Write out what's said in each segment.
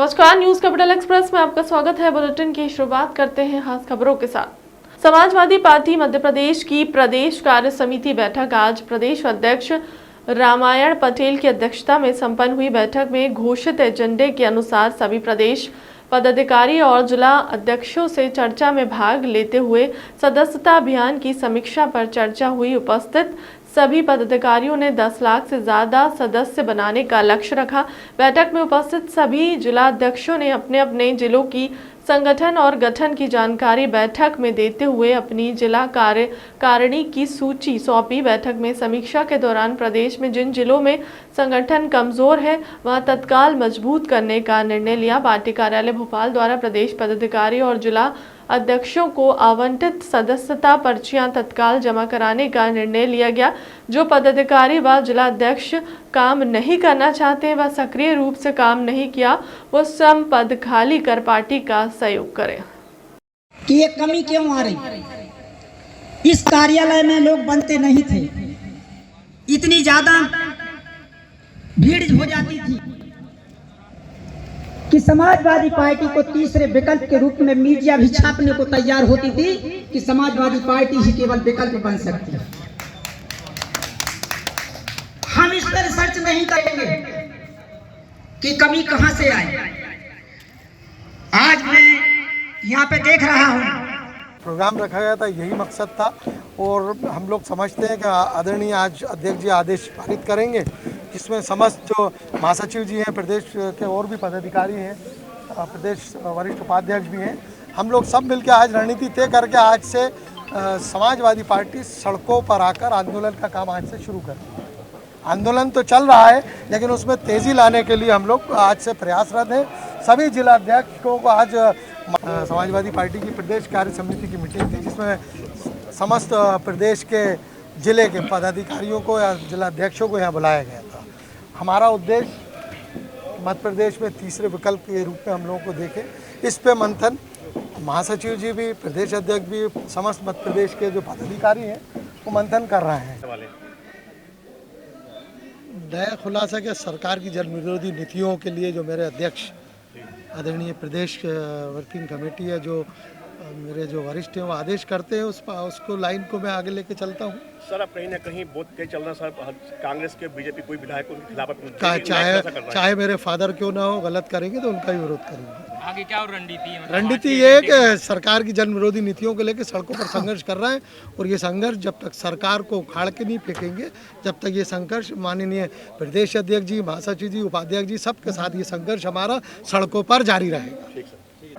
नमस्कार, news capital express में आपका स्वागत है। बुलेटिन की शुरुआत करते हैं खास खबरों के साथ। समाजवादी पार्टी मध्य प्रदेश की प्रदेश कार्य समिति बैठक आज प्रदेश अध्यक्ष रामायण पटेल की अध्यक्षता में संपन्न हुई। बैठक में घोषित एजेंडे के अनुसार सभी प्रदेश पदाधिकारी और जिला अध्यक्षों से चर्चा में भाग लेते हुए सदस्यता अभियान की समीक्षा पर चर्चा हुई। उपस्थित सभी पदाधिकारियों ने 10 लाख से ज्यादा सदस्य बनाने का लक्ष्य रखा। बैठक में उपस्थित सभी जिला अध्यक्षों ने अपने अपने जिलों की संगठन और गठन की जानकारी बैठक में देते हुए अपनी जिला कार्यकारिणी की सूची सौंपी। बैठक में समीक्षा के दौरान प्रदेश में जिन जिलों में संगठन कमजोर है वहां तत्काल मजबूत करने का निर्णय लिया। पार्टी कार्यालय भोपाल द्वारा प्रदेश पदाधिकारी और जिला अध्यक्षों को आवंटित सदस्यता पर्चियां तत्काल जमा कराने का निर्णय लिया गया। जो पदाधिकारी व जिला अध्यक्ष काम नहीं करना चाहते व सक्रिय रूप से काम नहीं किया वो स्वयं पद खाली कर पार्टी का सहयोग करें। कि ये कमी क्यों आ रही? इस कार्यालय में लोग बनते नहीं थे, इतनी ज्यादा भीड़ हो जाती थी कि समाजवादी पार्टी को तीसरे विकल्प के रूप में मीडिया भी छापने को तैयार होती थी कि समाजवादी पार्टी ही केवल विकल्प बन सकती है। हम इस पर रिसर्च नहीं करेंगे कि कमी कहां से आई। आज मैं यहाँ पे देख रहा हूँ प्रोग्राम रखा गया था, यही मकसद था और हम लोग समझते हैं कि आदरणीय आज अध्यक्ष जी आदेश पारित करेंगे जिसमें समस्त जो महासचिव जी हैं, प्रदेश के और भी पदाधिकारी हैं, प्रदेश वरिष्ठ उपाध्यक्ष भी हैं, हम लोग सब मिलकर आज रणनीति तय करके आज से समाजवादी पार्टी सड़कों पर आकर आंदोलन का काम आज से शुरू करें। आंदोलन तो चल रहा है लेकिन उसमें तेज़ी लाने के लिए हम लोग आज से प्रयासरत हैं। सभी जिला अध्यक्षों को आज समाजवादी पार्टी की प्रदेश कार्य समिति की मीटिंग थी जिसमें समस्त प्रदेश के जिले के पदाधिकारियों को या जिला अध्यक्षों को यहाँ बुलाया गया था। हमारा उद्देश्य मध्य प्रदेश में तीसरे विकल्प के रूप में हम लोगों को देखें, इस पे मंथन महासचिव जी भी, प्रदेश अध्यक्ष भी, समस्त मध्य प्रदेश के जो पदाधिकारी हैं वो मंथन कर रहे हैं। नया खुलासा कि सरकार की जन विरोधी नीतियों के लिए जो मेरे अध्यक्ष आदरणीय प्रदेश वर्किंग कमेटी है, जो मेरे जो वरिष्ठ हैं वो आदेश करते हैं उसको लाइन को मैं आगे लेके चलता हूँ। सर अब कहीं ना कहीं बहुत तेज चल रहा है सर, कांग्रेस के बीजेपी कोई विधायक उनके खिलाफ चाहे मेरे फादर क्यों ना हो, गलत करेंगे तो उनका ही विरोध करेंगे। आगे क्या और रणनीति है? रणनीति ये है कि सरकार की जन विरोधी नीतियों को लेकर सड़कों पर संघर्ष कर रहे हैं और ये संघर्ष जब तक सरकार को उखाड़ के नहीं फेंकेंगे, जब तक ये संघर्ष माननीय प्रदेश अध्यक्ष जी, महासचिव जी, उपाध्यक्ष जी सबके साथ ये संघर्ष हमारा सड़कों पर जारी रहेगा।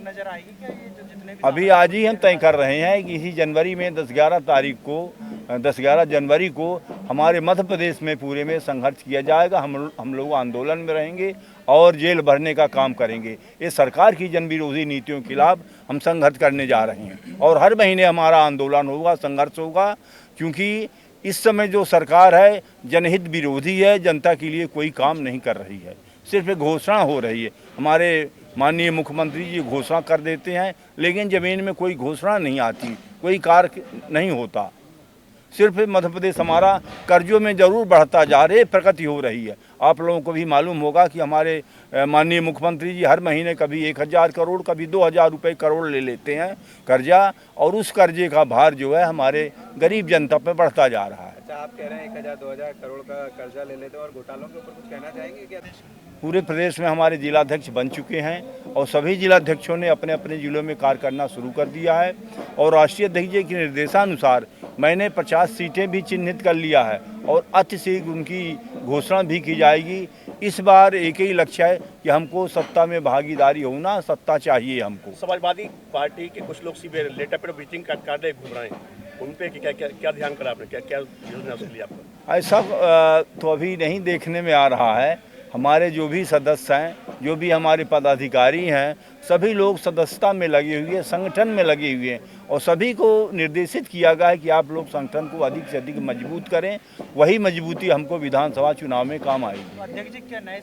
नजर आएगी क्या ये जो जितने भी अभी आज ही हम तय कर रहे हैं कि इसी जनवरी में 10-11 जनवरी को हमारे मध्य प्रदेश में पूरे में संघर्ष किया जाएगा। हम लोग आंदोलन में रहेंगे और जेल भरने का काम करेंगे। ये सरकार की जन विरोधी नीतियों के खिलाफ हम संघर्ष करने जा रहे हैं और हर महीने हमारा आंदोलन होगा, संघर्ष होगा, क्योंकि इस समय जो सरकार है जनहित विरोधी है, जनता के लिए कोई काम नहीं कर रही है, सिर्फ घोषणा हो रही है। हमारे माननीय मुख्यमंत्री जी घोषणा कर देते हैं लेकिन ज़मीन में कोई घोषणा नहीं आती, कोई कार्य नहीं होता। सिर्फ मध्य प्रदेश हमारा कर्जों में ज़रूर बढ़ता जा रहा है, प्रगति हो रही है। आप लोगों को भी मालूम होगा कि हमारे माननीय मुख्यमंत्री जी हर महीने कभी 1000 करोड़ कभी 2000 रुपये करोड़ ले लेते हैं कर्जा, और उस कर्जे का भार जो है हमारे गरीब जनता पर बढ़ता जा रहा है। आप कह रहे हैं 1000-2000 करोड़ का कर्जा ले लेते हैं और घोटालों के ऊपर कुछ कहना चाहेंगे क्या? पूरे प्रदेश में हमारे जिलाध्यक्ष बन चुके हैं और सभी जिलाध्यक्षों ने अपने अपने जिलों में कार्य करना शुरू कर दिया है और राष्ट्रीय अध्यक्ष जी के निर्देशानुसार मैंने 50 सीटें भी चिन्हित कर लिया है और अति शीघ्र उनकी घोषणा भी की जाएगी। इस बार एक ही लक्ष्य है कि हमको सत्ता में भागीदारी होना, सत्ता चाहिए हमको। समाजवादी पार्टी के कुछ लोग लेटर पर विजिटिंग कार्ड घूम रहे हैं, उन पे क्या ध्यान करा आपने, क्या योजना उसके लिए आपको? ऐसा तो अभी नहीं देखने में आ रहा है। हमारे जो भी सदस्य हैं, जो भी हमारे पदाधिकारी हैं, सभी लोग सदस्यता में लगे हुए हैं, संगठन में लगे हुए हैं और सभी को निर्देशित किया गया है कि आप लोग संगठन को अधिक से अधिक मजबूत करें। वही मजबूती हमको विधानसभा चुनाव में काम आएगी। अध्यक्ष जी क्या नए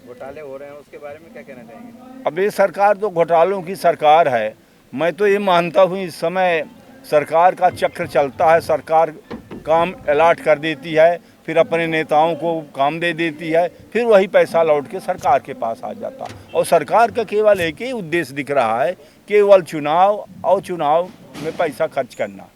घोटाले हो रहे हैं उसके बारे में क्या कहना चाहेंगे? अब ये सरकार तो घोटालों की सरकार है। मैं तो ये मानता हूँ इस समय सरकार का चक्र चलता है, सरकार काम अलॉट कर देती है, फिर अपने नेताओं को काम दे देती है, फिर वही पैसा लौट के सरकार के पास आ जाता। और सरकार का केवल एक ही उद्देश्य दिख रहा है, केवल चुनाव और चुनाव में पैसा खर्च करना,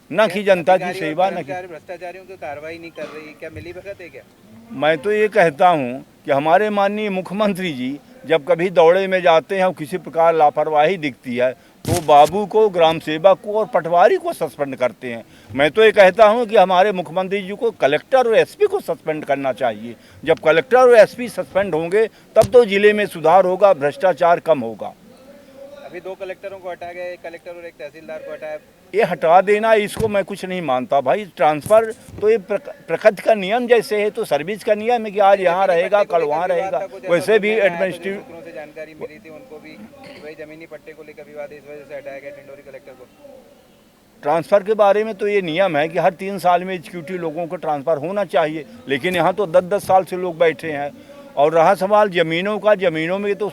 न कि जनता की सेवा, न कि भ्रष्टाचारियों की कार्रवाई नहीं कर रही, क्या मिली भगत है क्या? मैं तो ये कहता हूँ कि हमारे माननीय मुख्यमंत्री जी जब कभी दौड़े में जाते हैं और किसी प्रकार लापरवाही दिखती है तो बाबू को, ग्राम सेवक को और पटवारी को सस्पेंड करते हैं। मैं तो ये कहता हूँ कि हमारे मुख्यमंत्री जी को कलेक्टर और एसपी को सस्पेंड करना चाहिए। जब कलेक्टर और एसपी सस्पेंड होंगे तब तो जिले में सुधार होगा, भ्रष्टाचार कम होगा। अभी 2 कलेक्टरों को हटा गया, एक कलेक्टर और एक तहसीलदार को हटाया। ये हटा देना, इसको मैं कुछ नहीं मानता भाई। ट्रांसफ़र तो ये प्रकृति का नियम जैसे है, तो सर्विस का नियम है कि आज यहाँ रहेगा कल वहाँ रहेगा। वैसे भी एडमिनिस्ट्रेटिव सूत्रों से जानकारी मिली थी, उनको भी वही जमीनी पट्टे को लेकर विवाद, इस वजह से हटाया गया टिंडोरी कलेक्टर को। ट्रांसफ़र के बारे में तो ये नियम है कि हर 3 साल में एग्जीक्यूटिव लोगों को ट्रांसफ़र होना चाहिए, लेकिन यहाँ तो 10-10 साल से लोग बैठे हैं। और रहा सवाल ज़मीनों का, ज़मीनों में तो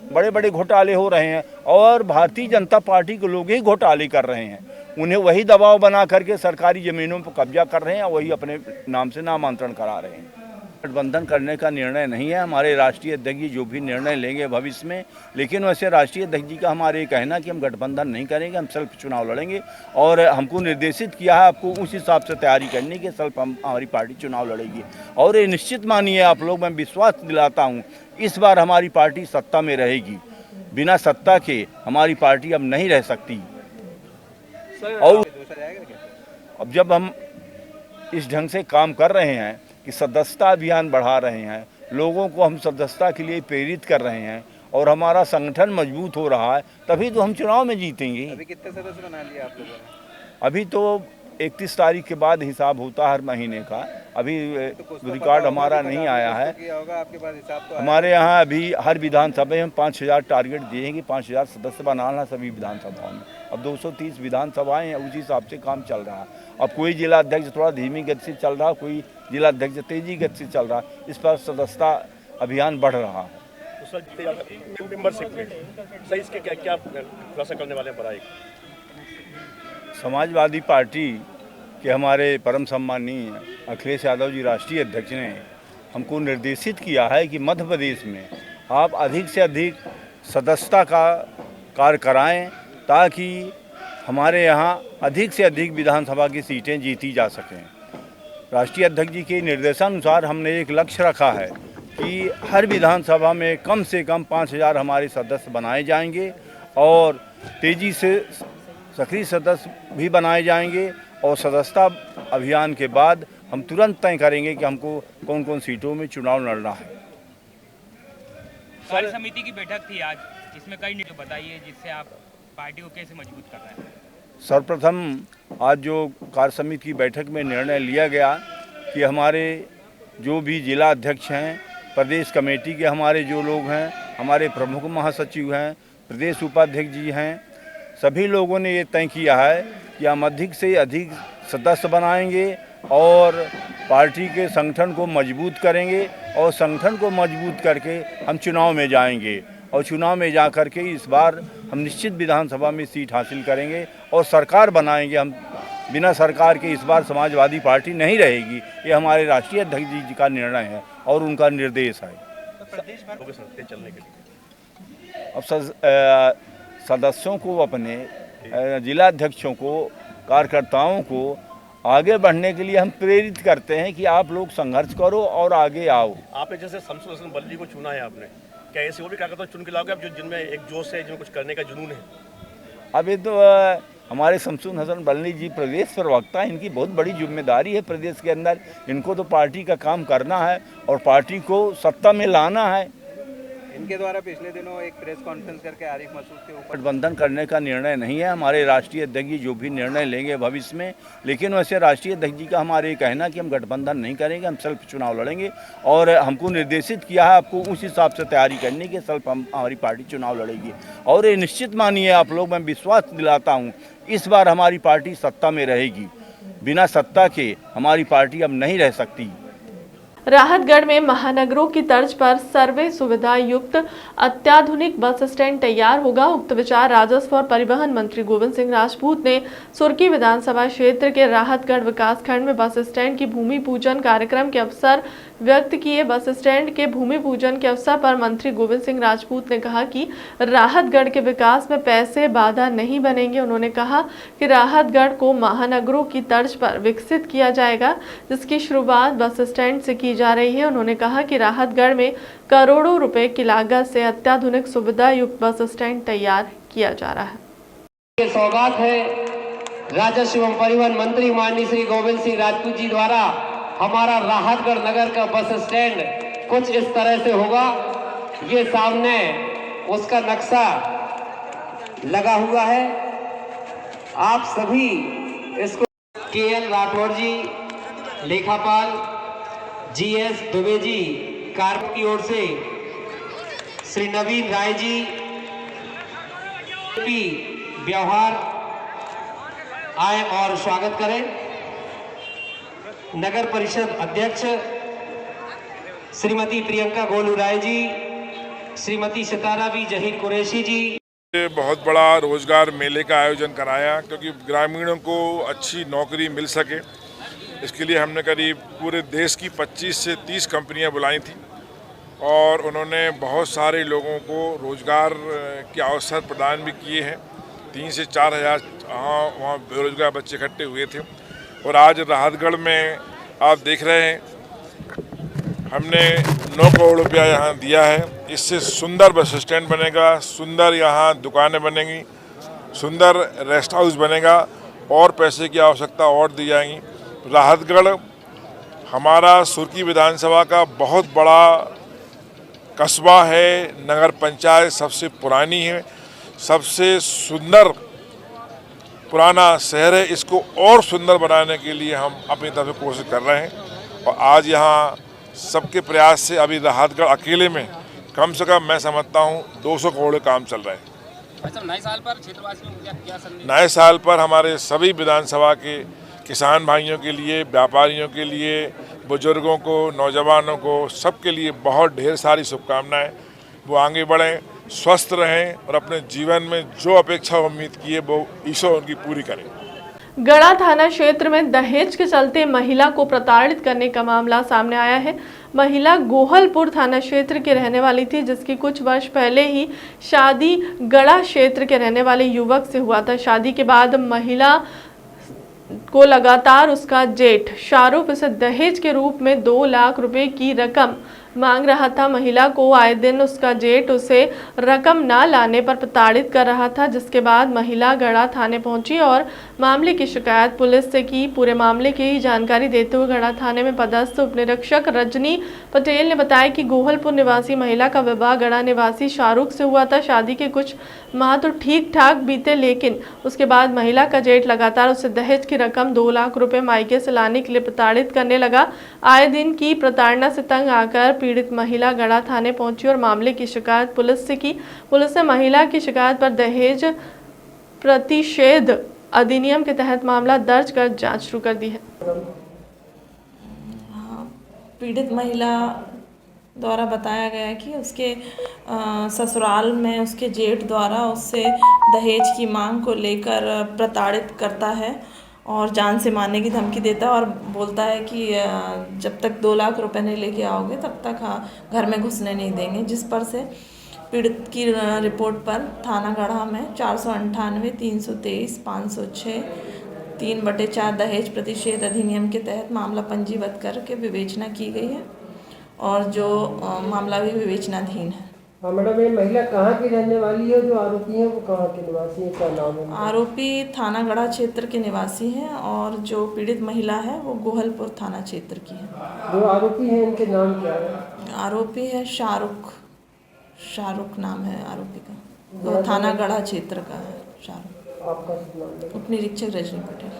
बड़े बड़े घोटाले हो रहे हैं और भारतीय जनता पार्टी के लोग ही घोटाले कर रहे हैं। उन्हें वही दबाव बना करके सरकारी ज़मीनों पर कब्जा कर रहे हैं और वही अपने नाम से नामांतरण करा रहे हैं। गठबंधन करने का निर्णय नहीं है, हमारे राष्ट्रीय अध्यक्ष जी जो भी निर्णय लेंगे भविष्य में। लेकिन वैसे राष्ट्रीय अध्यक्ष जी का हमारे कहना कि हम गठबंधन नहीं करेंगे, हम सेल्फ चुनाव लड़ेंगे और हमको निर्देशित किया है आपको उस हिसाब से तैयारी करने की, सेल्फ हमारी पार्टी चुनाव लड़ेगी। और ये निश्चित मानिए आप लोग, मैं विश्वास दिलाता हूँ इस बार हमारी पार्टी सत्ता में रहेगी। बिना सत्ता के हमारी पार्टी अब नहीं रह सकती। और अब जब हम इस ढंग से काम कर रहे हैं कि सदस्यता अभियान बढ़ा रहे हैं, लोगों को हम सदस्यता के लिए प्रेरित कर रहे हैं और हमारा संगठन मजबूत हो रहा है, तभी तो हम चुनाव में जीतेंगे। अभी कितने सदस्य बना लिया आप लोगों ने? अभी तो 31 तारीख के बाद हिसाब होता है हर महीने का। अभी रिकॉर्ड हमारा नहीं आया है। आपके पास हिसाब तो हमारे यहाँ अभी हर विधानसभा में हम 5000 टारगेट दिए हैं कि 5000 सदस्य बनाना सभी विधानसभाओं में। अब 230 विधानसभाएं हैं, उसी हिसाब से काम चल रहा है। अब कोई जिला अध्यक्ष थोड़ा धीमी गति से चल रहा है, कोई जिला अध्यक्ष तेजी गति से चल रहा है। इस पर सदस्यता अभियान बढ़ रहा है। तो सर मेंबरशिप में सही इसके क्या खुलासा करने वाले हैं बढ़ाई? समाजवादी पार्टी के हमारे परम सम्मानीय अखिलेश यादव जी राष्ट्रीय अध्यक्ष ने हमको निर्देशित किया है कि मध्य प्रदेश में आप अधिक से अधिक सदस्यता का कार्य कराएं ताकि हमारे यहाँ अधिक से अधिक विधानसभा की सीटें जीती जा सकें। राष्ट्रीय अध्यक्ष जी के निर्देशानुसार हमने एक लक्ष्य रखा है कि हर विधानसभा में कम से कम 5000 हमारे सदस्य बनाए जाएंगे और तेज़ी से सक्रिय सदस्य भी बनाए जाएंगे। और सदस्यता अभियान के बाद हम तुरंत तय करेंगे कि हमको कौन कौन सीटों में चुनाव लड़ना है। कार्य समिति की बैठक थी आज, इसमें कई निर्णय बताइए जिससे आप पार्टी को कैसे मजबूत कर रहे हैं? सर्वप्रथम आज जो कार्य समिति की बैठक में निर्णय लिया गया कि हमारे जो भी जिला अध्यक्ष हैं, प्रदेश कमेटी के हमारे जो लोग हैं, हमारे प्रमुख महासचिव हैं, प्रदेश उपाध्यक्ष जी हैं, सभी लोगों ने ये तय किया है कि हम अधिक से अधिक सदस्य बनाएंगे और पार्टी के संगठन को मजबूत करेंगे और संगठन को मजबूत करके हम चुनाव में जाएंगे और चुनाव में जा कर के इस बार हम निश्चित विधानसभा में सीट हासिल करेंगे और सरकार बनाएंगे। हम बिना सरकार के इस बार समाजवादी पार्टी नहीं रहेगी। ये हमारे राष्ट्रीय अध्यक्ष जी का निर्णय है और उनका निर्देश है। चलने के लिए अब सदस्यों को, अपने जिला अध्यक्षों को, कार्यकर्ताओं को आगे बढ़ने के लिए हम प्रेरित करते हैं कि आप लोग संघर्ष करो और आगे आओ। आपने जैसे शमसुल हसन बल्ली को चुना है, आपने क्या ऐसे वो भी कार्यकर्ता चुन के लाओगे अब जो जिनमें एक जोश है, जिनमें कुछ करने का जुनून है? अभी तो हमारे शमसुल हसन बल्ली जी प्रदेश प्रवक्ता हैं, इनकी बहुत बड़ी जिम्मेदारी है प्रदेश के अंदर। इनको तो पार्टी का काम करना है और पार्टी को सत्ता में लाना है। इनके द्वारा पिछले दिनों एक प्रेस कॉन्फ्रेंस करके आरिफ मसूद के ऊपर गठबंधन करने का निर्णय नहीं है, हमारे राष्ट्रीय अध्यक्ष जी जो भी निर्णय लेंगे भविष्य में। लेकिन वैसे राष्ट्रीय अध्यक्ष जी का हमारे कहना कि हम गठबंधन नहीं करेंगे, हम सेल्फ चुनाव लड़ेंगे और हमको निर्देशित किया है आपको उस हिसाब से तैयारी करने की, सेल्फ हमारी पार्टी चुनाव लड़ेगी। और ये निश्चित मानिए आप लोग, मैं विश्वास दिलाता हूँ इस बार हमारी पार्टी सत्ता में रहेगी। बिना सत्ता के हमारी पार्टी अब नहीं रह सकती। राहतगढ़ में महानगरों की तर्ज पर सर्वे सुविधा युक्त अत्याधुनिक बस स्टैंड तैयार होगा। उक्त विचार राजस्व और परिवहन मंत्री गोविंद सिंह राजपूत ने सुर्की विधानसभा क्षेत्र के राहतगढ़ विकास खंड में बस स्टैंड की भूमि पूजन कार्यक्रम के अवसर व्यक्त किए। बस स्टैंड के भूमि पूजन के अवसर पर मंत्री गोविंद सिंह राजपूत ने कहा कि राहतगढ़ के विकास में पैसे बाधा नहीं बनेंगे। उन्होंने कहा कि राहतगढ़ को महानगरों की तर्ज पर विकसित किया जाएगा, जिसकी शुरुआत बस स्टैंड से की जा रही है। उन्होंने कहा कि राहतगढ़ में करोड़ों रुपए की लागत से अत्याधुनिक सुविधा युक्त बस स्टैंड तैयार किया जा रहा है। ये सौगात है राजस्व एवं परिवहन मंत्री माननीय श्री गोविंद सिंह राजपूत जी द्वारा हमारा राहतगढ़ नगर का बस स्टैंड कुछ इस तरह से होगा। ये सामने उसका नक्शा लगा हुआ है। आप सभी इसको केएल राठौड़ जी, लेखापाल जीएस दुबे जी, कार्य की ओर से श्री नवीन राय जी, व्यवहार आए और स्वागत करें। नगर परिषद अध्यक्ष श्रीमती प्रियंका गोलू राय जी, श्रीमती सितारा बी जहीर कुरैशी जी। बहुत बड़ा रोजगार मेले का आयोजन कराया क्योंकि ग्रामीणों को अच्छी नौकरी मिल सके। इसके लिए हमने करीब पूरे देश की 25 से 30 कंपनियां बुलाई थी और उन्होंने बहुत सारे लोगों को रोजगार के अवसर प्रदान भी किए हैं। 3 से 4 हज़ार वहाँ बेरोजगार बच्चे इकट्ठे हुए थे और आज राहतगढ़ में आप देख रहे हैं हमने 9 करोड़ रुपया यहाँ दिया है। इससे सुंदर बस स्टैंड बनेगा, सुंदर यहाँ दुकानें बनेंगी, सुंदर रेस्ट हाउस बनेगा और पैसे की आवश्यकता और दी जाएंगी। राहतगढ़ हमारा सुर्की विधानसभा का बहुत बड़ा कस्बा है, नगर पंचायत सबसे पुरानी है, सबसे सुंदर पुराना शहर है। इसको और सुंदर बनाने के लिए हम अपनी तरफ से कोशिश कर रहे हैं और आज यहाँ सबके प्रयास से अभी राहतगढ़ अकेले में कम से कम मैं समझता हूँ 200 करोड़ काम चल रहा है। नए साल पर क्षेत्रवासियों को क्या संदेश? नए साल पर हमारे सभी विधानसभा के किसान भाइयों के लिए, व्यापारियों के लिए, बुजुर्गों को, नौजवानों को, सबके लिए बहुत ढेर सारी शुभकामनाएं। वो आगे बढ़ें, स्वस्थ रहें और अपने जीवन में जो अपेक्षा उम्मीद की है वो ईश्वर उनकी पूरी करें। गढ़ा थाना क्षेत्र में दहेज के चलते महिला को प्रताड़ित करने का मामला सामने आया है। महिला गोहलपुर थाना क्षेत्र के रहने वाली थी, जिसकी कुछ वर्ष पहले ही शादी गढ़ा क्षेत्र के रहने वाले युवक से हुआ था। शादी के बाद महिला को लगातार उसका जेठ शाहरुख उसे दहेज के रूप में 2 लाख रुपए की रकम मांग रहा था। महिला को आए दिन उसका जेठ उसे रकम ना लाने पर प्रताड़ित कर रहा था, जिसके बाद महिला गढ़ा थाने पहुंची और मामले की शिकायत पुलिस से की। पूरे मामले की जानकारी देते हुए गढ़ा थाने में पदस्थ उप निरीक्षक रजनी पटेल ने बताया कि गोहलपुर निवासी महिला का विवाह गढ़ा निवासी शाहरुख से हुआ था। शादी के कुछ माह तो ठीक ठाक बीते, लेकिन उसके बाद महिला का जेठ लगातार उसे दहेज की रकम 2 लाख रुपए मायके से लाने के लिए प्रताड़ित करने लगा। आए दिन की प्रताड़ना से तंग आकर पीड़ित महिला गढ़ा थाने पहुंची और मामले की शिकायत पुलिस से की। पुलिस ने महिला की शिकायत पर दहेज प्रतिषेध अधिनियम के तहत मामला दर्ज कर जांच शुरू कर दी है। पीड़ित महिला द्वारा बताया गया कि उसके ससुराल में उसके जेठ द्वारा उससे दहेज की मांग को लेकर प्रताड़ित करता है और जान से मारने की धमकी देता है और बोलता है कि जब तक 2 लाख रुपए नहीं लेके आओगे तब तक घर में घुसने नहीं देंगे। जिस पर से पीड़ित की रिपोर्ट पर थाना गढ़ा में 498, 323, 506, 3/4 दहेज प्रतिषेध अधिनियम के तहत मामला पंजीबद्ध करके विवेचना की गई है और जो मामला भी विवेचनाधीन है। हाँ मैडम, ये महिला कहाँ की रहने वाली है? जो आरोपी है वो कहाँ के निवासी है, क्या नाम है? आरोपी थाना गढ़ा क्षेत्र के निवासी हैं और जो पीड़ित महिला है वो गोहलपुर थाना क्षेत्र की है। जो आरोपी है इनके नाम क्या है? आरोपी है शाहरुख नाम है आरोपी का, तो थाना गढ़ा क्षेत्र का है शाहरुख। आपका नाम? उप निरीक्षक रजनी पटेल।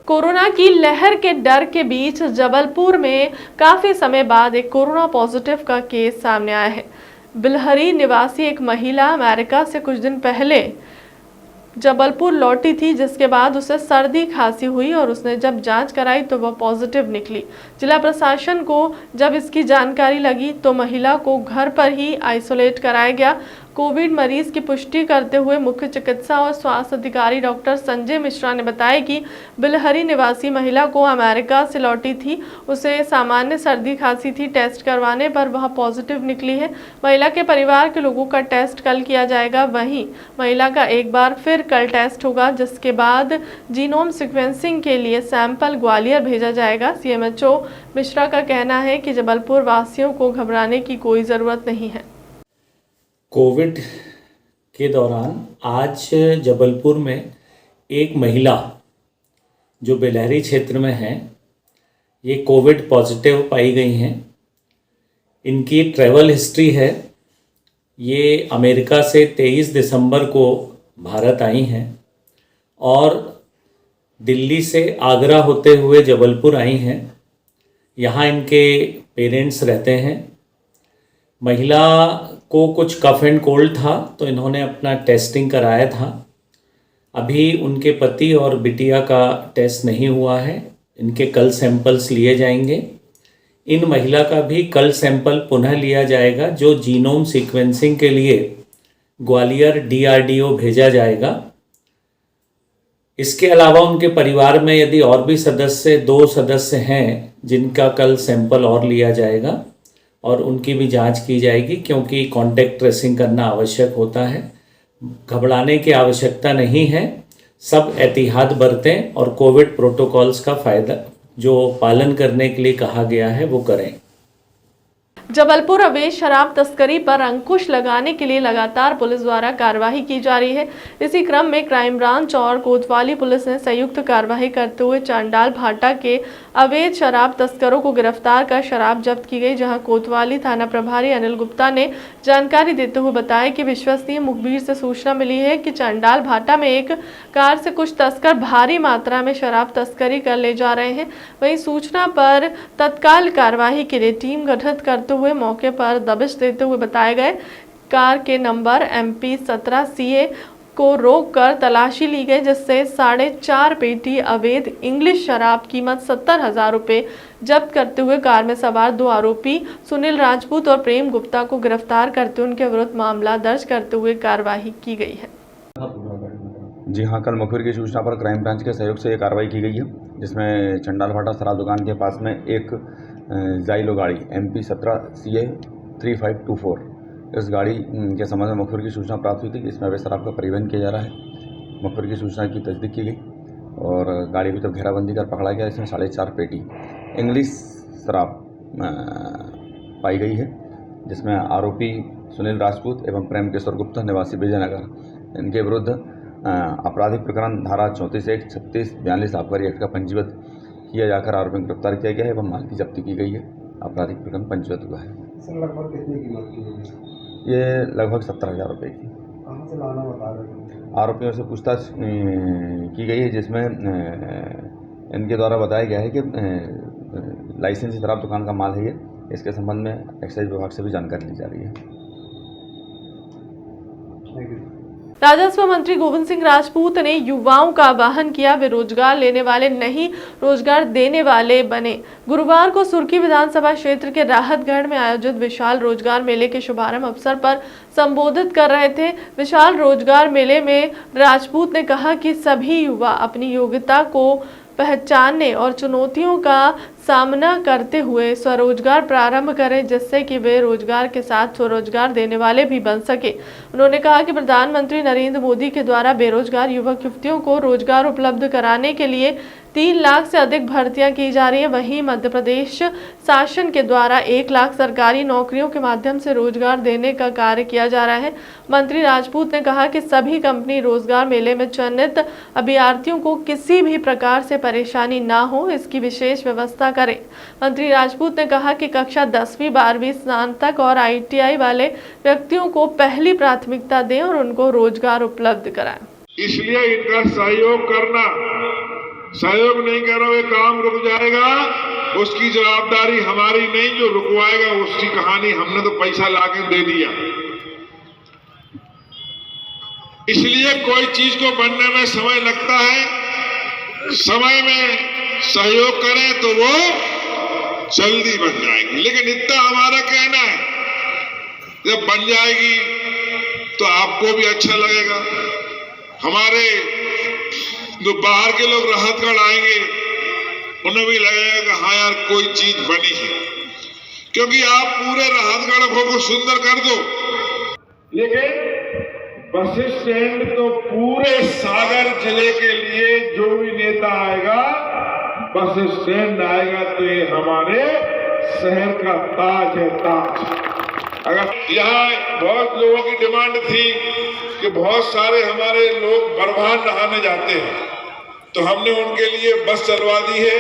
कोरोना की लहर के डर के बीच जबलपुर में काफी समय बाद एक कोरोना पॉजिटिव का केस सामने आया है। बिलहरी निवासी एक महिला अमेरिका से कुछ दिन पहले जबलपुर लौटी थी, जिसके बाद उसे सर्दी खांसी हुई और उसने जब जांच कराई तो वह पॉजिटिव निकली। जिला प्रशासन को जब इसकी जानकारी लगी तो महिला को घर पर ही आइसोलेट कराया गया। कोविड मरीज की पुष्टि करते हुए मुख्य चिकित्सा और स्वास्थ्य अधिकारी डॉक्टर संजय मिश्रा ने बताया कि बिलहरी निवासी महिला को अमेरिका से लौटी थी, उसे सामान्य सर्दी खांसी थी। टेस्ट करवाने पर वह पॉजिटिव निकली है। महिला के परिवार के लोगों का टेस्ट कल किया जाएगा। वहीं महिला का एक बार फिर कल टेस्ट होगा, जिसके बाद जीनोम सीक्वेंसिंग के लिए सैंपल ग्वालियर भेजा जाएगा। सीएमएचओ मिश्रा का कहना है कि जबलपुर वासियों को घबराने की कोई ज़रूरत नहीं है। कोविड के दौरान आज जबलपुर में एक महिला जो बिलहरी क्षेत्र में है, ये कोविड पॉजिटिव पाई गई हैं। इनकी ट्रैवल हिस्ट्री है, ये अमेरिका से 23 दिसंबर को भारत आई हैं और दिल्ली से आगरा होते हुए जबलपुर आई हैं। यहाँ इनके पेरेंट्स रहते हैं। महिला को कुछ कफ एंड कोल्ड था तो इन्होंने अपना टेस्टिंग कराया था। अभी उनके पति और बिटिया का टेस्ट नहीं हुआ है, इनके कल सैंपल्स लिए जाएंगे। इन महिला का भी कल सैंपल पुनः लिया जाएगा, जो जीनोम सीक्वेंसिंग के लिए ग्वालियर DRDO भेजा जाएगा। इसके अलावा उनके परिवार में यदि और भी दो सदस्य हैं जिनका कल सैंपल और लिया जाएगा और उनकी भी जांच की जाएगी, क्योंकि कांटेक्ट ट्रेसिंग करना आवश्यक होता है। घबराने की आवश्यकता नहीं है, सब एहतियात बरतें और कोविड प्रोटोकॉल्स का फ़ायदा जो पालन करने के लिए कहा गया है वो करें। जबलपुर अवैध शराब तस्करी पर अंकुश लगाने के लिए लगातार पुलिस द्वारा कार्रवाई की जा रही है। इसी क्रम में क्राइम ब्रांच और कोतवाली पुलिस ने संयुक्त कार्रवाई करते हुए चांडाल भाटा के अवैध शराब तस्करों को गिरफ्तार कर शराब जब्त की गई। जहां कोतवाली थाना प्रभारी अनिल गुप्ता ने जानकारी देते हुए बताया कि विश्वसनीय मुखबिर से सूचना मिली है कि चांडाल भाटा में एक कार से कुछ तस्कर भारी मात्रा में शराब तस्करी कर ले जा रहे हैं। वहीं सूचना पर तत्काल कार्रवाई के लिए टीम गठित करते हुए मौके पर दबिश देते हुए बताए गए। कार के नंबर MP 17 CA को रोककर तलाशी ली गई, जिससे 4.5 पेटी अवैध इंग्लिश शराब कीमत 70,000 रुपये जब्त करते हुए कार में सवार 2 आरोपी सुनील राजपूत और प्रेम गुप्ता को गिरफ्तार करते उनके विरुद्ध मामला दर्ज करते हुए कार्रवाई की गई है। जी हाँ, कल मुखबिर की सूचना पर क्राइम ब्रांच के सहयोग से ये कार्रवाई की गई है, जिसमें चंडाल भाटा शराब दुकान के पास में एक जाइलो गाड़ी MP 17 CA 3524 इस गाड़ी के संबंध में मुखबिर की सूचना प्राप्त हुई थी कि इसमें अवैध शराब का परिवहन किया जा रहा है। मुखबिर की सूचना की तस्दीक की गई और गाड़ी को जब घेराबंदी कर पकड़ा गया, इसमें 4.5 पेटी इंग्लिश शराब पाई गई है, जिसमें आरोपी सुनील राजपूत एवं प्रेम किशोर गुप्ता निवासी विजयनगर, इनके विरुद्ध आपराधिक प्रकरण धारा 34(1), 36, 42 आबकारी एक्ट का पंजीबद्ध किया जाकर आरोपी को गिरफ्तार किया गया है एवं माल की जब्ती की गई है। आपराधिक प्रकरण पंजीबद्ध हुआ है। सर, लगभग कितने कीमत की होगी? ये लगभग 70,000 रुपये की। कहाँ से लाना बता रहे हैं? आरोपियों से पूछताछ की गई है, जिसमें इनके द्वारा बताया गया है कि लाइसेंसी शराब दुकान का माल है ये। इसके संबंध में एक्साइज विभाग से भी जानकारी ली जा रही है। राजस्व मंत्री गोविंद सिंह राजपूत ने युवाओं का आह्वान किया, वे रोजगार लेने वाले नहीं रोजगार देने वाले बने। गुरुवार को सुर्खी विधानसभा क्षेत्र के राहतगढ़ में आयोजित विशाल रोजगार मेले के शुभारंभ अवसर पर संबोधित कर रहे थे। विशाल रोजगार मेले में राजपूत ने कहा कि सभी युवा अपनी योग्यता को पहचानने और चुनौतियों का सामना करते हुए स्वरोजगार प्रारंभ करें, जिससे कि वे रोजगार के साथ स्वरोजगार देने वाले भी बन सके। उन्होंने कहा कि प्रधानमंत्री नरेंद्र मोदी के द्वारा बेरोजगार युवक युवतियों को रोजगार उपलब्ध कराने के लिए 3 लाख से अधिक भर्तियां की जा रही है। वहीं मध्य प्रदेश शासन के द्वारा 1 लाख सरकारी नौकरियों के माध्यम से रोजगार देने का कार्य किया जा रहा है। मंत्री राजपूत ने कहा कि सभी कंपनी रोजगार मेले में चयनित अभ्यर्थियों को किसी भी प्रकार से परेशानी ना हो, इसकी विशेष व्यवस्था करें। मंत्री राजपूत ने कहा कि कक्षा 10वीं 12वीं स्नातक और ITI वाले व्यक्तियों को पहली प्राथमिकता दें और उनको रोजगार उपलब्ध कराएं। इसलिए इनका सहयोग करना, सहयोग नहीं कर रहा, काम रुक जाएगा, उसकी जवाबदारी हमारी नहीं, जो रुकवाएगा उसकी कहानी। हमने तो पैसा लाके दे दिया, इसलिए कोई चीज को बनने में समय लगता है, समय में सहयोग करें तो वो जल्दी बन जाएगी। लेकिन इतना हमारा कहना है, जब बन जाएगी तो आपको भी अच्छा लगेगा, हमारे जो बाहर के लोग राहतगढ़ आएंगे उन्हें भी लगेगा कि हाँ यार कोई चीज बनी है। क्योंकि आप पूरे राहतगढ़ को सुंदर कर दो, लेकिन बस स्टैंड तो पूरे सागर जिले के लिए जो भी नेता आएगा, बस स्टैंड आएगा तो ये हमारे शहर का ताज है, ताज। अगर यहाँ बहुत लोगों की डिमांड थी कि बहुत सारे हमारे लोग बरवान नहाने जाते हैं, तो हमने उनके लिए बस चलवा दी है,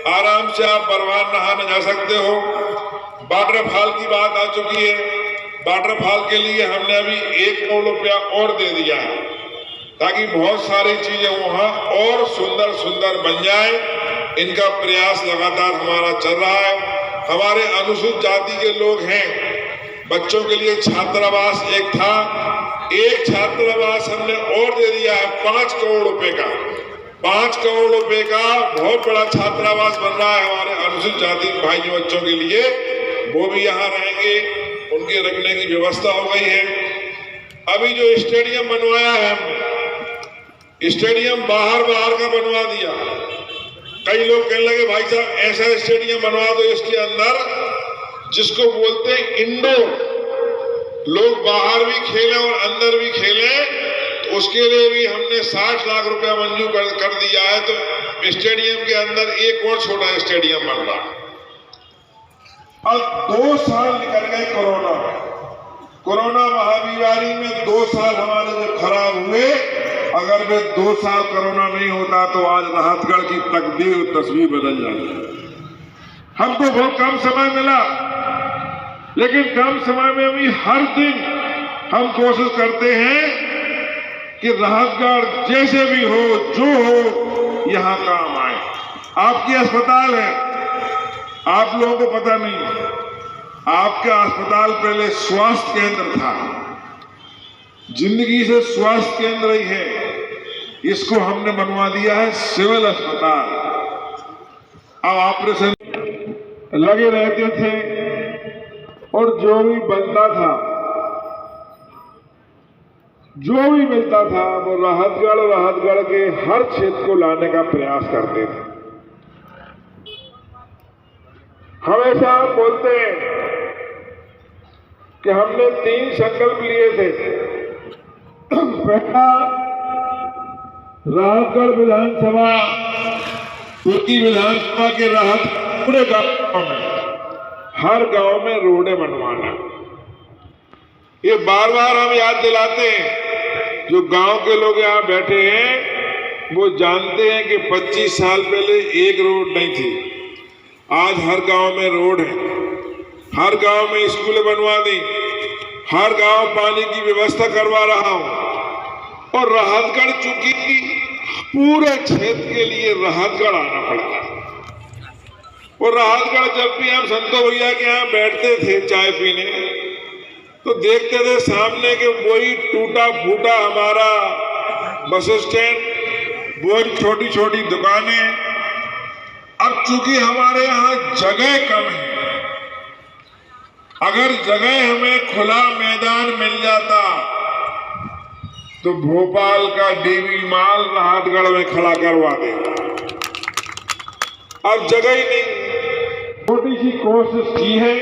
आराम से आप बरवान नहाने जा सकते हो। वाटरफॉल की बात आ चुकी है, वाटरफॉल के लिए हमने अभी 1 करोड़ रुपया और दे दिया है, ताकि बहुत सारी चीजें वहां और सुंदर सुंदर बन जाए। इनका प्रयास लगातार हमारा चल रहा है। हमारे अनुसूचित जाति के लोग हैं, बच्चों के लिए छात्रावास एक था, एक छात्रावास हमने और दे दिया है 5 करोड़ रुपए का। 5 करोड़ रुपए का बहुत बड़ा छात्रावास बन रहा है हमारे अनुसूचित जाति भाइयों बच्चों के लिए। वो भी यहाँ रहेंगे, उनके रखने की व्यवस्था हो गई है। अभी जो स्टेडियम बनवाया है हमने, स्टेडियम बाहर का बनवा दिया। कई लोग कहने लगे भाई साहब ऐसा स्टेडियम बनवा दो इसके अंदर जिसको बोलते हैं इंडोर, लोग बाहर भी खेलें और अंदर भी खेलें। तो उसके लिए भी हमने 60 लाख रुपया मंजूर कर दिया है। तो स्टेडियम के अंदर एक और छोटा स्टेडियम बन रहा है। अब 2 साल निकल गए कोरोना महाबीमारी में 2 साल हमारे जो खराब हुए। अगर वे 2 साल कोरोना नहीं होता तो आज राहतगढ़ की तकदीर और तस्वीर बदल जाती। हमको बहुत कम समय मिला, लेकिन कम समय में भी हर दिन हम कोशिश करते हैं कि राहतगढ़ जैसे भी हो, जो हो, यहाँ काम आए। आपकी अस्पताल है, आप लोगों को पता नहीं, आपका अस्पताल पहले स्वास्थ्य केंद्र था, जिंदगी से स्वास्थ्य केंद्र ही है। इसको हमने बनवा दिया है सिविल अस्पताल। अब ऑपरेशन लगे रहते थे और जो भी बनता था, जो भी मिलता था, वो राहतगढ़ के हर क्षेत्र को लाने का प्रयास करते थे। हमेशा हम बोलते हैं कि हमने 3 संकल्प लिए थे। पहला, राहतगढ़ विधानसभा, पूरी विधानसभा के राहत पूरे गांव में, हर गांव में रोडें बनवाना। ये बार बार हम याद दिलाते हैं। जो गांव के लोग यहाँ बैठे हैं वो जानते हैं कि 25 साल पहले एक रोड नहीं थी, आज हर गांव में रोड है, हर गांव में स्कूलें बनवा दी, हर गांव पानी की व्यवस्था करवा रहा हूं। और राहतगढ़ चूंकि पूरे क्षेत्र के लिए राहतगढ़ आना पड़ता है। और राहतगढ़ जब भी हम संतो भैया के यहाँ बैठते थे चाय पीने, तो देखते थे सामने के वही टूटा फूटा हमारा बस स्टैंड, वही छोटी छोटी दुकानें। अब चूंकि हमारे यहाँ जगह कम है, अगर जगह हमें खुला मैदान मिल जाता तो भोपाल का डीवी माल राहतगढ़ में खड़ा करवा देगा। अब जगह ही नहीं। छोटी सी कोशिश की है,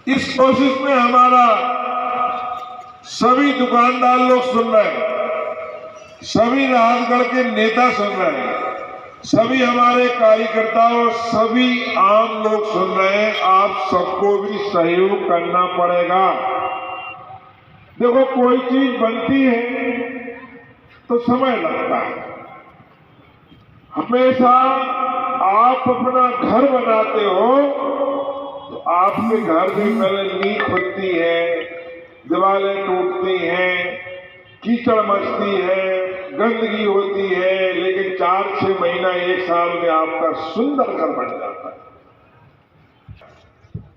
इस कोशिश में हमारा सभी दुकानदार लोग सुन रहे हैं, सभी राहतगढ़ के नेता सुन रहे हैं, सभी हमारे कार्यकर्ताओं, सभी आम लोग सुन रहे हैं। आप सबको भी सहयोग करना पड़ेगा। देखो, कोई चीज बनती है तो समय लगता है। हमेशा आप अपना घर बनाते हो तो आपके घर में पहले नींव खुलती है, दीवारें टूटती हैं, कीचड़ मचती है, गंदगी होती है, लेकिन 4-6 महीना 1 साल में आपका सुंदर घर बन जाता है।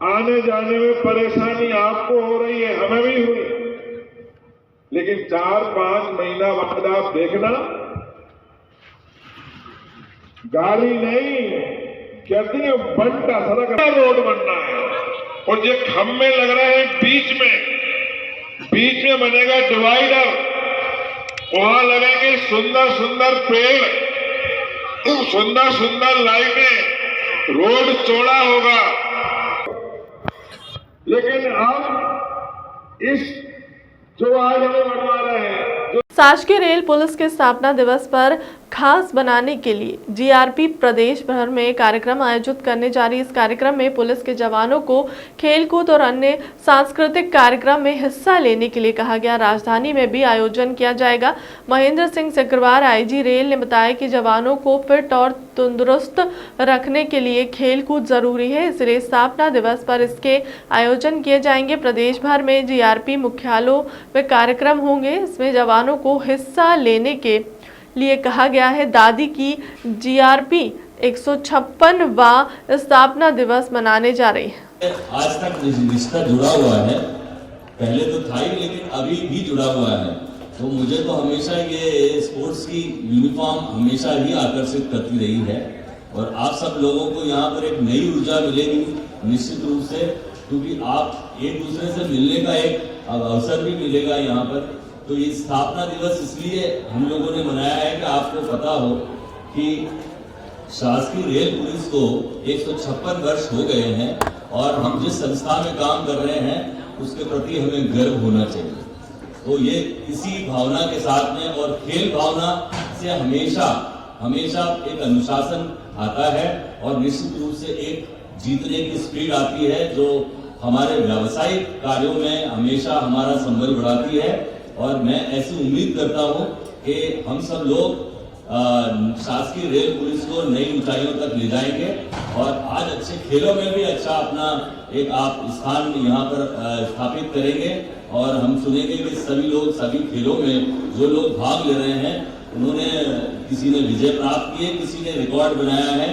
आने जाने में परेशानी आपको हो रही है, हमें भी हुई, लेकिन 4-5 महीना बाद आप देखना, गाड़ी नहीं कहती है, बनता सड़क रोड बनना है और ये खम्भे लग रहे हैं बीच में बनेगा डिवाइडर, वहां लगेंगे सुंदर सुंदर पेड़, सुंदर सुंदर लाइटें, रोड चौड़ा होगा। लेकिन अब इस जो आज हमें बनवा रहे हैं, शासकीय रेल पुलिस के स्थापना दिवस पर खास बनाने के लिए जीआरपी प्रदेश भर में कार्यक्रम आयोजित करने जा रही। इस कार्यक्रम में पुलिस के जवानों को खेलकूद और अन्य सांस्कृतिक कार्यक्रम में हिस्सा लेने के लिए कहा गया। राजधानी में भी आयोजन किया जाएगा। महेंद्र सिंह सिकरवार आईजी रेल ने बताया कि जवानों को फिट और तंदुरुस्त रखने के लिए खेलकूद जरूरी है, इसलिए स्थापना दिवस पर इसके आयोजन किए जाएंगे। प्रदेश भर में जीआरपी मुख्यालयों में कार्यक्रम होंगे, इसमें जवानों को हिस्सा लेने के लिए कहा गया है। दादी की जीआरपी 156वां स्थापना दिवस मनाने जा रही है। आज तक रिश्ता जुड़ा हुआ है, पहले तो था ही लेकिन अभी भी जुड़ा हुआ है। तो मुझे तो हमेशा ये स्पोर्ट्स की यूनिफॉर्म हमेशा ही आकर्षित करती रही है और आप सब लोगों को यहाँ पर एक नई ऊर्जा मिलेगी निश्चित रूप से, क्योंकि आप एक दूसरे से मिलने का एक अवसर भी मिलेगा यहाँ पर। तो ये स्थापना दिवस इसलिए हम लोगों ने मनाया है कि आपको पता हो कि शासकीय रेल पुलिस को 156 वर्ष हो गए हैं और हम जिस संस्था में काम कर रहे हैं उसके प्रति हमें गर्व होना चाहिए। तो ये इसी भावना के साथ में और खेल भावना से हमेशा एक अनुशासन आता है और निश्चित रूप से एक जीतने की स्पीड आती है, जो हमारे व्यावसायिक कार्यों में हमेशा हमारा संबल बढ़ाती है। और मैं ऐसी उम्मीद करता हूं कि हम सब लोग शासकीय रेल पुलिस को नई ऊंचाइयों तक ले जाएंगे और आज अच्छे खेलों में भी अच्छा अपना एक आप स्थान यहाँ पर स्थापित करेंगे। और हम सुनेंगे कि सभी लोग सभी खेलों में जो लोग भाग ले रहे हैं उन्होंने किसी ने विजय प्राप्त की है, किसी ने रिकॉर्ड बनाया है।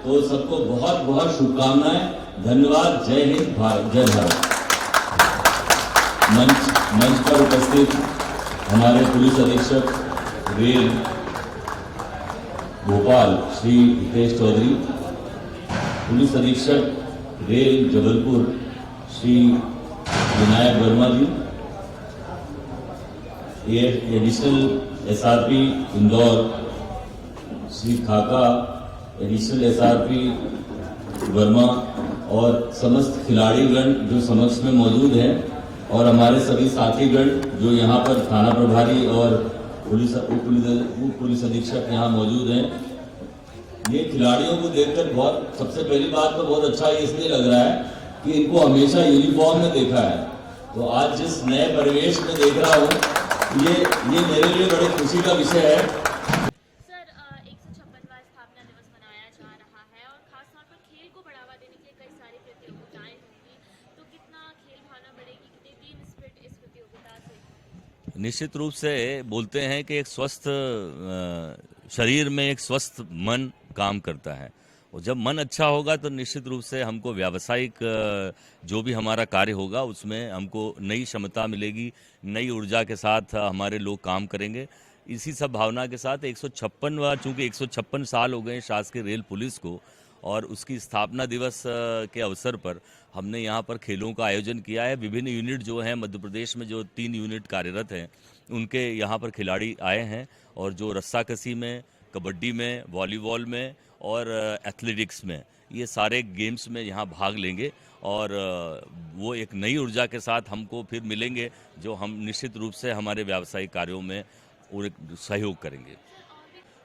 तो सबको बहुत बहुत शुभकामनाएं, धन्यवाद। जय हिंद, जय भारत। मंच पर उपस्थित हमारे पुलिस अधीक्षक रेल भोपाल श्री हितेश चौधरी, पुलिस अधीक्षक रेल जबलपुर श्री विनायक वर्मा जी, एडिशनल एसआरपी इंदौर श्री खाका, एडिशनल एसआरपी वर्मा और समस्त खिलाड़ीगण जो समक्ष में मौजूद हैं और हमारे सभी साथीगण जो यहाँ पर थाना प्रभारी और उप पुलिस अधीक्षक यहाँ मौजूद हैं। ये खिलाड़ियों को देखकर सबसे पहली बात तो बहुत अच्छा इसलिए लग रहा है कि इनको हमेशा यूनिफॉर्म में देखा है, तो आज जिस नए परिवेश में देख रहा हूँ ये मेरे लिए बड़ी खुशी का विषय है। सर, 156वां स्थापना दिवस मनाया जा रहा है और खासतौर पर खेल को बढ़ावा देने के लिए कई सारी प्रतियोगिताएं होंगी, तो कितना खेल भावना बढ़ेगी, कितनी टीम स्पिरिट इस प्रतियोगिता से? निश्चित रूप से बोलते हैं कि एक स्वस्थ शरीर में एक स्वस्थ मन काम करता है और जब मन अच्छा होगा तो निश्चित रूप से हमको व्यावसायिक जो भी हमारा कार्य होगा उसमें हमको नई क्षमता मिलेगी, नई ऊर्जा के साथ हमारे लोग काम करेंगे। इसी सब भावना के साथ 156वां, चूँकि 156 साल हो गए शासकीय रेल पुलिस को और उसकी स्थापना दिवस के अवसर पर हमने यहाँ पर खेलों का आयोजन किया है। विभिन्न यूनिट जो हैं मध्य प्रदेश में, जो 3 यूनिट कार्यरत हैं, उनके यहाँ पर खिलाड़ी आए हैं और जो रस्साकसी में, कबड्डी में, वॉलीबॉल में और एथलेटिक्स में, ये सारे गेम्स में यहाँ भाग लेंगे और वो एक नई ऊर्जा के साथ हमको फिर मिलेंगे, जो हम निश्चित रूप से हमारे व्यावसायिक कार्यों में सहयोग करेंगे।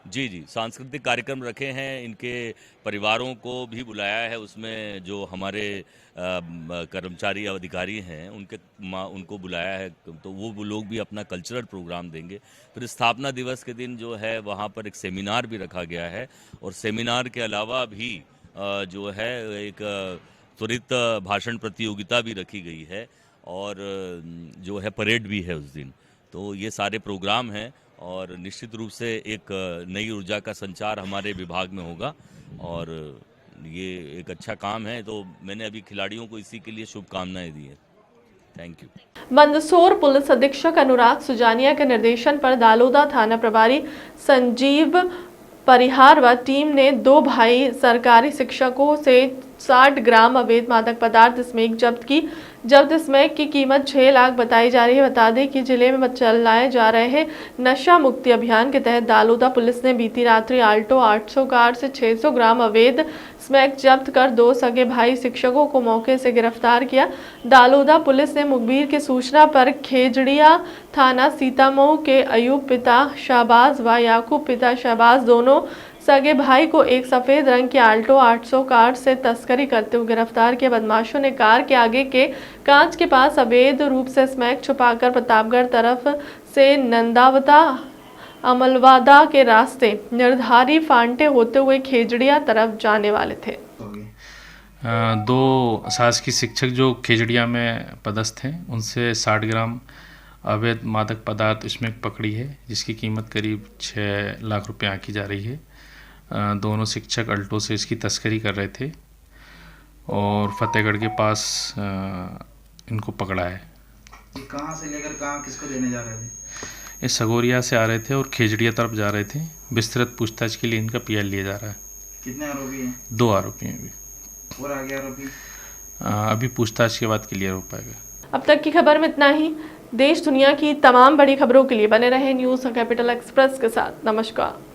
जी, सांस्कृतिक कार्यक्रम रखे हैं, इनके परिवारों को भी बुलाया है, उसमें जो हमारे कर्मचारी अधिकारी हैं उनको बुलाया है, तो वो लोग भी अपना कल्चरल प्रोग्राम देंगे। फिर स्थापना दिवस के दिन जो है वहाँ पर एक सेमिनार भी रखा गया है और सेमिनार के अलावा भी जो है एक त्वरित भाषण प्रतियोगिता भी रखी गई है और जो है परेड भी है उस दिन। तो ये सारे प्रोग्राम हैं और निश्चित रूप से एक नई ऊर्जा का संचार हमारे विभाग में होगा और ये एक अच्छा काम है। तो मैंने अभी खिलाड़ियों को इसी के लिए शुभकामनाएं दी हैं। Thank you. मंदसौर पुलिस अधीक्षक अनुराग सुजानिया के निर्देशन पर दालोदा थाना प्रभारी संजीव परिहार व टीम ने 2 भाई सरकारी शिक्षकों से 60 ग्राम अवैध मादक पदार्थ स्मैक जब्त की। जब्त स्मैक की कीमत 6 लाख बताई जा रही है। बता दें कि जिले में चलाए जा रहे नशा मुक्ति अभियान के तहत दालोदा पुलिस ने बीती रात्रि आल्टो 800 कार से 600 ग्राम अवैध स्मैक जब्त कर 2 सगे भाई शिक्षकों को मौके से गिरफ्तार किया। दालोदा पुलिस ने मुखबिर की सूचना पर खेजड़िया थाना सीतामऊ के अयूब पिता शहबाज व याकूब पिता शहबाज दोनों सगे भाई को एक सफेद रंग की आल्टो 800 कार से तस्करी करते हुए गिरफ्तार किया। बदमाशों ने कार के आगे के कांच के पास अवैध रूप से स्मैक छुपाकर प्रतापगढ़ तरफ से नंदावता अमलवादा के रास्ते निर्धारी फांटे होते हुए खेजड़िया तरफ जाने वाले थे। 2 शासकीय शिक्षक जो खेजड़िया में पदस्थ हैं उनसे 60 ग्राम अवैध मादक पदार्थ इसमें पकड़ी है, जिसकी कीमत करीब 6 लाख रुपए आंकी जा रही है। दोनों शिक्षक अल्टो से इसकी तस्करी कर रहे थे और फतेहगढ़ के पास इनको पकड़ा है। कहाँ से लेकर कहाँ किसको देने जा रहे थे? ये सगोरिया से आ रहे थे और खेजड़िया तरफ जा रहे थे। विस्तृत पूछताछ के लिए इनका पीआई लिया जा रहा है। कितने आरोपी हैं? 2 आरोपी हैं अभी। और आगे आरोपी अभी पूछताछ के बाद क्लियर हो पाएगा। अब तक की खबर में इतना ही। देश दुनिया की तमाम बड़ी खबरों के लिए बने रहे न्यूज़ कैपिटल एक्सप्रेस के साथ। नमस्कार।